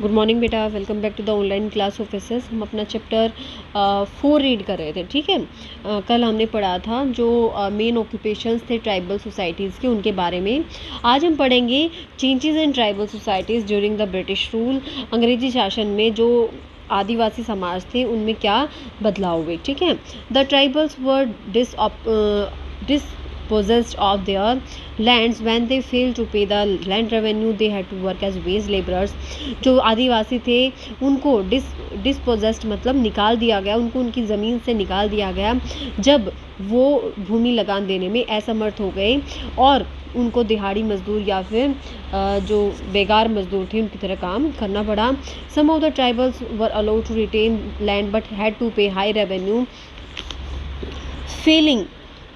Good morning बेटा, welcome back to the online class officers. हम अपना चैप्टर 4 रीड कर रहे थे, ठीक है। कल हमने पढ़ा था जो मेन ऑक्यूपेशंस थे ट्राइबल सोसाइटीज़ के, उनके बारे में। आज हम पढ़ेंगे changes in tribal societies during the British rule. अंग्रेजी शासन में जो आदिवासी समाज थे उनमें क्या बदलाव हुए, ठीक है। The tribals were dispossessed of their lands when they failed to pay the land revenue. They had to work as wage laborers. जो आदिवासी थे उनको डिस्पोजेस्ड मतलब निकाल दिया गया, उनको उनकी ज़मीन से निकाल दिया गया जब वो भूमि लगान देने में असमर्थ हो गए और उनको दिहाड़ी मजदूर या फिर जो बेकार मजदूर थे उनकी तरह काम करना पड़ा। Some of the tribals were allowed to retain land but had to pay high revenue, failing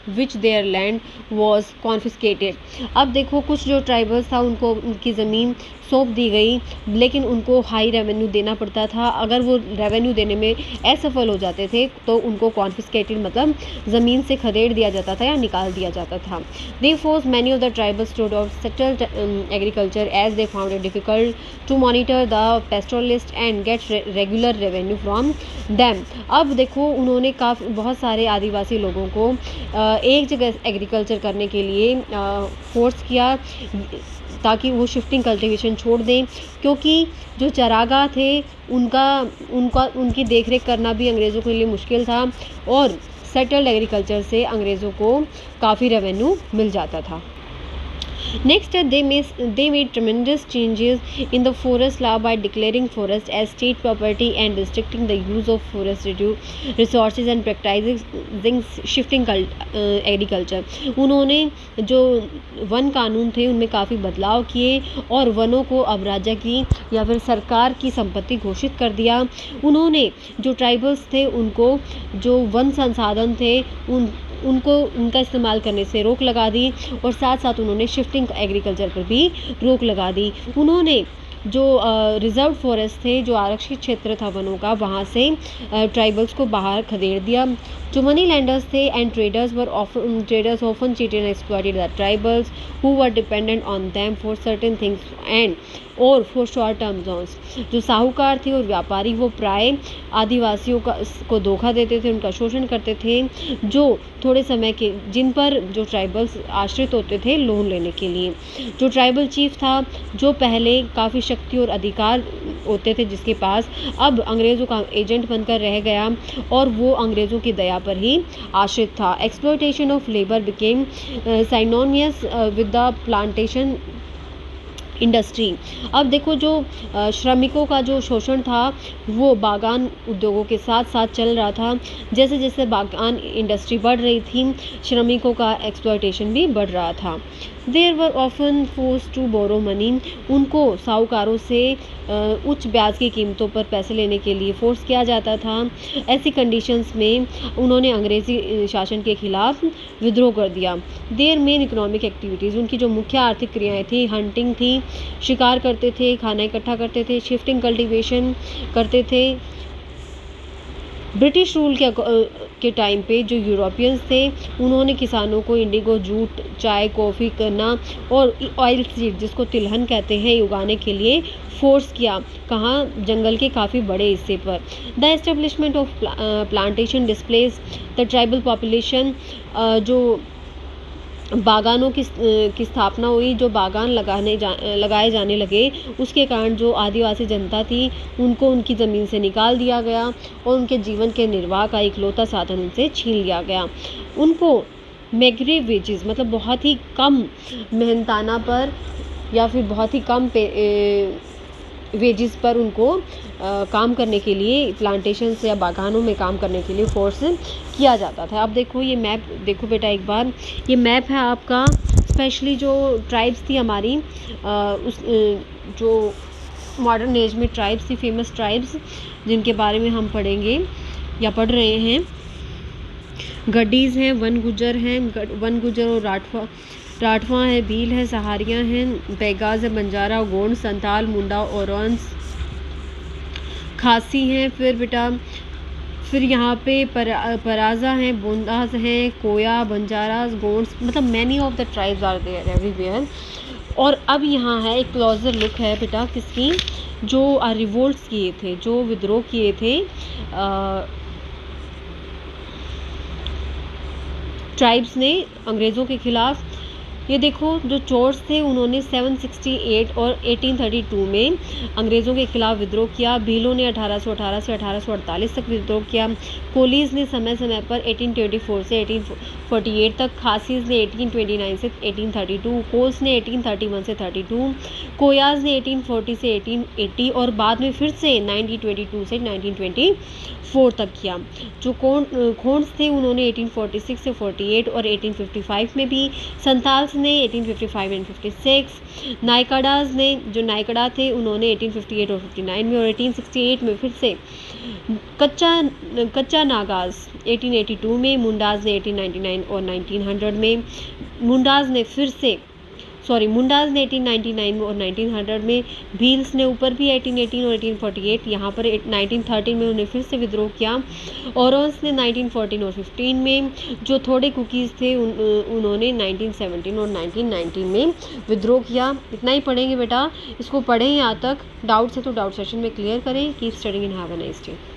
which their land was confiscated. अब देखो, कुछ जो ट्राइबल्स था उनको उनकी ज़मीन सौंप दी गई, लेकिन उनको हाई रेवेन्यू देना पड़ता था। अगर वो रेवेन्यू देने में असफल हो जाते थे तो उनको कॉन्फिस्केटेड मतलब ज़मीन से खदेड़ दिया जाता था या निकाल दिया जाता था। They force many of the tribals to adopt settled agriculture as they found it difficult to monitor the pastoralist and get regular revenue from them. अब देखो, उन्होंने बहुत सारे आदिवासी लोगों को एक जगह एग्रीकल्चर करने के लिए फोर्स किया ताकि वो शिफ्टिंग कल्टीवेशन छोड़ दें, क्योंकि जो चरागाह थे उनकी देखरेख करना भी अंग्रेज़ों के लिए मुश्किल था और सेटल्ड एग्रीकल्चर से अंग्रेज़ों को काफ़ी रेवेन्यू मिल जाता था। Next, they made tremendous changes in the forest law by declaring forest as state property and restricting the use of forest resources and practicing shifting agriculture. उन्होंने जो वन कानून थे उनमें काफ़ी बदलाव किए और वनों को अब राज्य की या फिर सरकार की संपत्ति घोषित कर दिया। उन्होंने जो ट्राइबल्स थे उनको जो वन संसाधन थे उनका इस्तेमाल करने से रोक लगा दी और साथ साथ उन्होंने शिफ्टिंग एग्रीकल्चर पर भी रोक लगा दी। उन्होंने जो रिजर्व फॉरेस्ट थे, जो आरक्षित क्षेत्र था वनों का, वहाँ से ट्राइबल्स को बाहर खदेड़ दिया। जो मनी लैंडर्स थे and traders often cheated and exploited the tribals who were dependent on them for certain things and और फॉर शॉर्ट टर्म जोन्स। जो साहूकार थे और व्यापारी वो प्राय आदिवासियों को धोखा देते थे, उनका शोषण करते थे, जो थोड़े समय के जिन पर जो ट्राइबल्स आश्रित होते थे लोन लेने के लिए। जो ट्राइबल चीफ था, जो पहले काफ़ी शक्ति और अधिकार होते थे जिसके पास, अब अंग्रेज़ों का एजेंट बनकर रह गया और वो अंग्रेज़ों की दया पर ही आश्रित था। Exploitation of labour became synonymous with the plantation industry. अब देखो, जो श्रमिकों का जो शोषण था वो बागान उद्योगों के साथ साथ चल रहा था। जैसे जैसे बागान इंडस्ट्री बढ़ रही थी, श्रमिकों का एक्सप्लॉयटेशन भी बढ़ रहा था। There were often force to borrow money. उनको साहूकारों से उच्च ब्याज की कीमतों पर पैसे लेने के लिए फोर्स किया जाता था। ऐसी कंडीशंस में उन्होंने अंग्रेज़ी शासन के खिलाफ विद्रोह कर दिया। देयर मेन इकोनॉमिक एक्टिविटीज़, उनकी जो मुख्य आर्थिक क्रियाएं थी, हंटिंग थी, शिकार करते थे, खाना इकट्ठा करते थे, शिफ्टिंग कल्टीवेशन करते थे। ब्रिटिश रूल के टाइम पे जो यूरोपियंस थे उन्होंने किसानों को इंडिगो, जूट, चाय, कॉफ़ी, गन्ना और ऑयल सीड जिसको तिलहन कहते हैं उगाने के लिए फोर्स किया। कहाँ? जंगल के काफ़ी बड़े हिस्से पर। The establishment of plantation displace the tribal population. जो बागानों की स्थापना हुई, जो बागान लगाए जाने लगे, उसके कारण जो आदिवासी जनता थी उनको उनकी ज़मीन से निकाल दिया गया और उनके जीवन के निर्वाह का इकलौता साधन उनसे छीन लिया गया। उनको मैग्रे वेजेस मतलब बहुत ही कम मेहनताना पर या फिर बहुत ही कम वेजेस पर उनको काम करने के लिए प्लांटेशन या बागानों में काम करने के लिए फोर्स किया जाता था। अब देखो, ये मैप देखो बेटा एक बार, ये मैप है आपका। स्पेशली जो ट्राइब्स थी हमारी जो मॉडर्न एज में ट्राइब्स थी, फेमस ट्राइब्स जिनके बारे में हम पढ़ेंगे या पढ़ रहे हैं। गड्डीज़ हैं, वन गुजर और राठवा है, भील है, सहारियाँ हैं, बैगाज है, बंजारा, गोंड, संताल, मुंडा, ओरंस, खासी हैं। फिर यहाँ पे पराजा हैं, बोंदास हैं, कोया, बंजारास, गोंड्स, मतलब many of the tribes are there everywhere. और अब यहाँ है एक क्लोजर लुक है बेटा किसकी, जो रिवोल्ट्स किए थे, जो विद्रोह किए थे ट्राइब्स ने अंग्रेज़ों के ख़िलाफ़। ये देखो जो चोर्स थे उन्होंने 768 और 1832 में अंग्रेज़ों के खिलाफ विद्रोह किया। भीलों ने 1818 से 1848 तक विद्रोह किया। कोलीज ने समय समय पर 1824 से 1848 तक, खासीज ने 1829 से 1832, कोल्स ने 1831 से 32, कोयाज ने 1840 से 1880 और बाद में फिर से 1922 से 1924 तक किया। जो खोंड्स थे उन्होंने 1846 से 48 और 1855 में भी, संथाल्स ने 1855 एंड 56, नायकड़ा थे उन्होंने 1858 और 59 में, और 1868 में फिर से कच्चा नागाज 1882 में, मुंडाज ने 1899 और 1900 में, मुंडाज ने 1899 में और 1900 में, भील्स ने ऊपर भी 1818 और 1848, यहाँ पर 1913 में उन्हें फिर से विद्रोह किया। औरोंस ने 1914 और 15 में, जो थोड़े कुकीज़ थे उन्होंने 1917 और 1919 में विद्रोह किया। इतना ही पढ़ेंगे बेटा, इसको पढ़ें यहाँ तक। डाउट्स है तो डाउट सेशन में क्लियर करें। Keep studying and have a nice day.